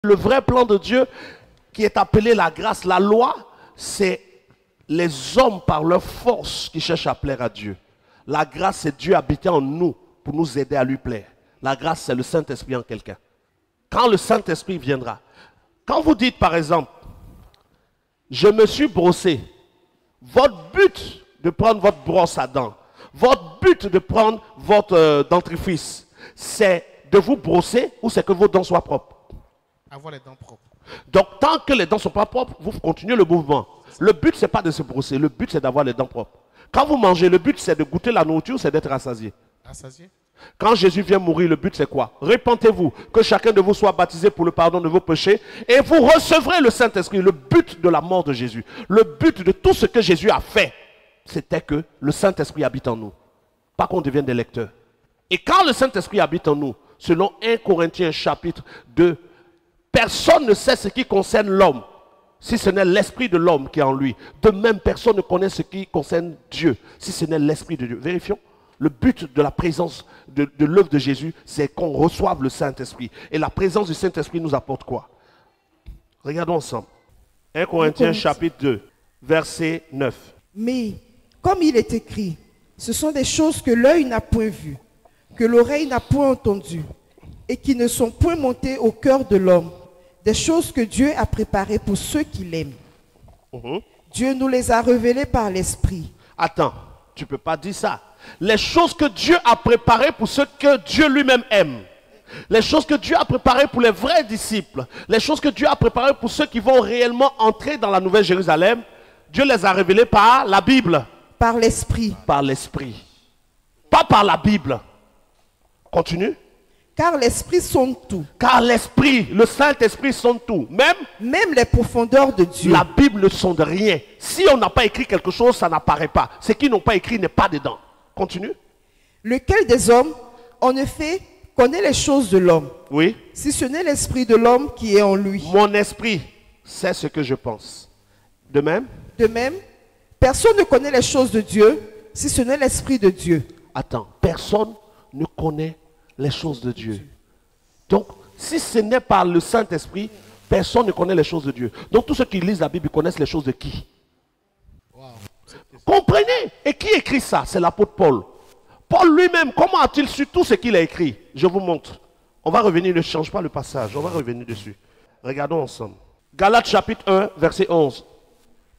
Le vrai plan de Dieu qui est appelé la grâce, la loi, c'est les hommes par leur force qui cherchent à plaire à Dieu. La grâce, c'est Dieu habité en nous pour nous aider à lui plaire. La grâce, c'est le Saint-Esprit en quelqu'un. Quand le Saint-Esprit viendra, quand vous dites par exemple, je me suis brossé, votre but de prendre votre brosse à dents, votre but de prendre votre dentifrice, c'est de vous brosser ou c'est que vos dents soient propres? Avoir les dents propres. Donc, tant que les dents ne sont pas propres, vous continuez le mouvement. Le but, ce n'est pas de se brosser. Le but, c'est d'avoir les dents propres. Quand vous mangez, le but, c'est de goûter la nourriture, c'est d'être rassasié. Rassasié. Quand Jésus vient mourir, le but, c'est quoi? Repentez-vous, que chacun de vous soit baptisé pour le pardon de vos péchés, et vous recevrez le Saint-Esprit. Le but de la mort de Jésus, le but de tout ce que Jésus a fait, c'était que le Saint-Esprit habite en nous. Pas qu'on devienne des lecteurs. Et quand le Saint-Esprit habite en nous, selon 1 Corinthiens chapitre 2, personne ne sait ce qui concerne l'homme, si ce n'est l'esprit de l'homme qui est en lui. De même, personne ne connaît ce qui concerne Dieu, si ce n'est l'esprit de Dieu. Vérifions. Le but de la présence de l'œuvre de Jésus, c'est qu'on reçoive le Saint-Esprit. Et la présence du Saint-Esprit nous apporte quoi? Regardons ensemble. 1 Corinthiens chapitre 2, verset 9. Mais, comme il est écrit, ce sont des choses que l'œil n'a point vues, que l'oreille n'a point entendues, et qui ne sont point montées au cœur de l'homme, des choses que Dieu a préparées pour ceux qui l'aiment. Dieu nous les a révélées par l'Esprit. Attends, tu ne peux pas dire ça. Les choses que Dieu a préparées pour ceux que Dieu lui-même aime. Les choses que Dieu a préparées pour les vrais disciples. Les choses que Dieu a préparées pour ceux qui vont réellement entrer dans la Nouvelle Jérusalem. Dieu les a révélées par la Bible. Par l'Esprit. Par l'Esprit. Pas par la Bible. Continue. Car l'Esprit sonde tout. Car l'Esprit, le Saint-Esprit sonde tout. Même les profondeurs de Dieu. La Bible ne sonde rien. Si on n'a pas écrit quelque chose, ça n'apparaît pas. Ce qu'ils n'ont pas écrit n'est pas dedans. Continue. Lequel des hommes, en effet, connaît les choses de l'homme? Oui. Si ce n'est l'esprit de l'homme qui est en lui. Mon esprit sait ce que je pense. De même? De même, personne ne connaît les choses de Dieu, si ce n'est l'esprit de Dieu. Attends, personne ne connaît les choses de Dieu. Donc, si ce n'est pas le Saint-Esprit, personne ne connaît les choses de Dieu. Donc, tous ceux qui lisent la Bible connaissent les choses de qui? Comprenez? Et qui écrit ça? C'est l'apôtre Paul. Paul lui-même, comment a-t-il su tout ce qu'il a écrit? Je vous montre. On va revenir, ne change pas le passage, on va revenir dessus. Regardons ensemble. Galates chapitre 1, verset 11.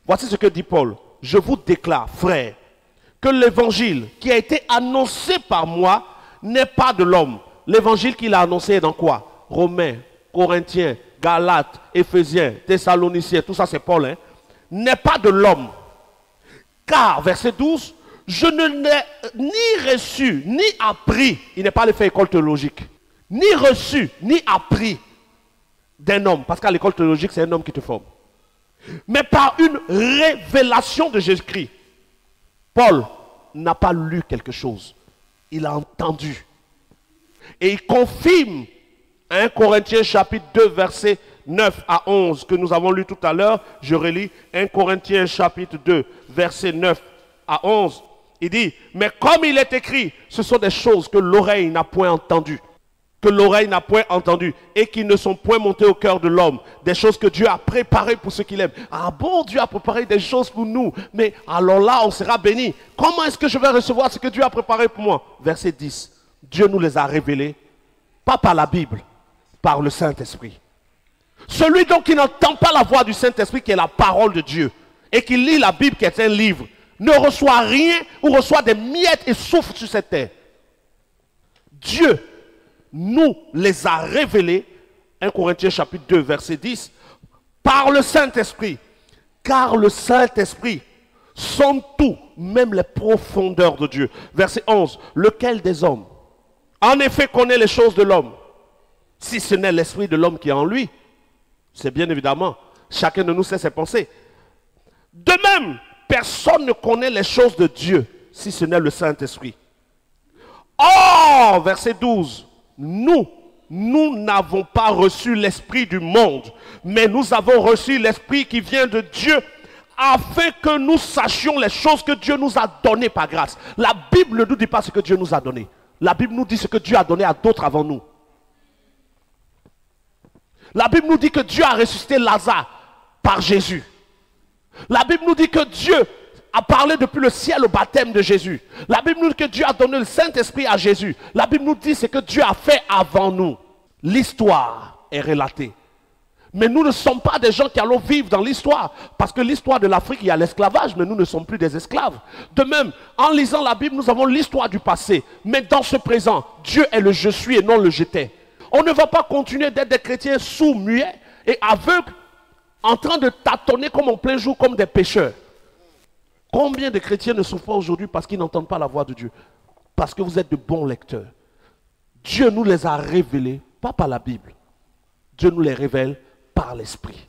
Voici ce que dit Paul. Je vous déclare, frères, que l'évangile qui a été annoncé par moi n'est pas de l'homme. L'évangile qu'il a annoncé est dans quoi? Romains, Corinthiens, Galates, Éphésiens, Thessaloniciens, tout ça c'est Paul. N'est pas de l'homme. Car, verset 12, je ne l'ai ni reçu, ni appris. Il n'est pas allé faire école théologique. Ni reçu, ni appris d'un homme. Parce qu'à l'école théologique, c'est un homme qui te forme. Mais par une révélation de Jésus-Christ. Paul n'a pas lu quelque chose. Il a entendu. Et il confirme 1 Corinthiens chapitre 2 verset 9 à 11 que nous avons lu tout à l'heure. Je relis 1 Corinthiens chapitre 2 verset 9 à 11. Il dit, mais comme il est écrit, ce sont des choses que l'oreille n'a point entendues. Que l'oreille n'a point entendu et qui ne sont point montées au cœur de l'homme. Des choses que Dieu a préparées pour ceux qu'il aime. Ah bon, Dieu a préparé des choses pour nous. Mais alors là, on sera béni. Comment est-ce que je vais recevoir ce que Dieu a préparé pour moi? Verset 10. Dieu nous les a révélés, pas par la Bible, par le Saint-Esprit. Celui donc qui n'entend pas la voix du Saint-Esprit, qui est la parole de Dieu, et qui lit la Bible, qui est un livre, ne reçoit rien ou reçoit des miettes et souffre sur cette terre. Dieu nous les a révélés, 1 Corinthiens chapitre 2 verset 10, par le Saint-Esprit. Car le Saint-Esprit sonde tout, même les profondeurs de Dieu. Verset 11, lequel des hommes, en effet, connaît les choses de l'homme, si ce n'est l'esprit de l'homme qui est en lui? C'est bien évidemment, chacun de nous sait ses pensées. De même, personne ne connaît les choses de Dieu, si ce n'est le Saint-Esprit. Or, verset 12, nous n'avons pas reçu l'esprit du monde, mais nous avons reçu l'esprit qui vient de Dieu, afin que nous sachions les choses que Dieu nous a données par grâce. La Bible ne nous dit pas ce que Dieu nous a donné. La Bible nous dit ce que Dieu a donné à d'autres avant nous. La Bible nous dit que Dieu a ressuscité Lazare par Jésus. La Bible nous dit que Dieu a parlé depuis le ciel au baptême de Jésus. La Bible nous dit que Dieu a donné le Saint-Esprit à Jésus. La Bible nous dit ce que Dieu a fait avant nous. L'histoire est relatée. Mais nous ne sommes pas des gens qui allons vivre dans l'histoire. Parce que l'histoire de l'Afrique, il y a l'esclavage, mais nous ne sommes plus des esclaves. De même, en lisant la Bible, nous avons l'histoire du passé. Mais dans ce présent, Dieu est le je suis et non le j'étais. On ne va pas continuer d'être des chrétiens sourds, muets et aveugles, en train de tâtonner comme en plein jour, comme des pécheurs. Combien de chrétiens ne souffrent pas aujourd'hui parce qu'ils n'entendent pas la voix de Dieu? Parce que vous êtes de bons lecteurs. Dieu nous les a révélés, pas par la Bible. Dieu nous les révèle par l'Esprit.